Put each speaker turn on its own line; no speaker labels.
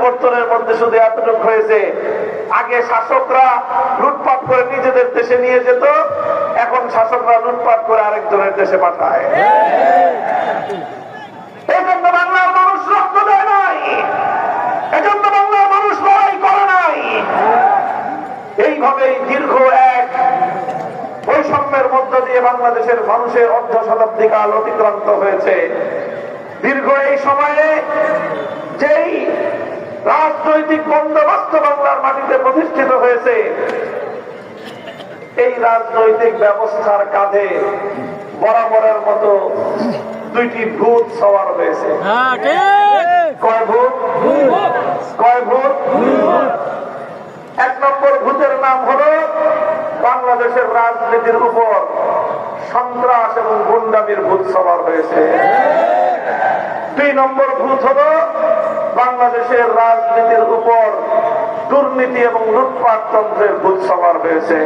পরিবর্তনের মধ্যে শুধু এতটুকু হয়েছে, আগে শাসকরা লুটপাট করে নিজেদের দেশে নিয়ে যেত, এখন শাসকরা লুটপাট করে আরেকজনের দেশে পাঠায়। এই জন্য বাংলার মানুষ রক্ত দেয় নাই, এজন্য বাংলার মানুষ লড়াই করে নাই। এইভাবেই দীর্ঘ এক বৈষম্যের মধ্য দিয়ে বাংলাদেশের মানুষের অর্ধ শতাব্দী কাল অতিক্রান্ত হয়েছে। দীর্ঘ এই সময়ে যেই রাজনৈতিক বন্দোবস্ত বাংলার মাটিতে প্রতিষ্ঠিত হয়েছে, এই রাজনৈতিক ব্যবস্থার কাঁধে বরাবরের মতো দুইটি ভূত সওয়ার হয়েছে। কয় ভূত? কয় ভূত? এক নম্বর ভূতের নাম হলো বাংলাদেশের রাজনীতির উপর সন্ত্রাস এবং গুন্ডামির ভূত সওয়ার হয়েছে। দুই নম্বর ভূত হলো বাংলাদেশের রাজনীতির উপর দুর্নীতি এবং লুটপাট তন্ত্রের ভূত সওয়ার হয়েছে।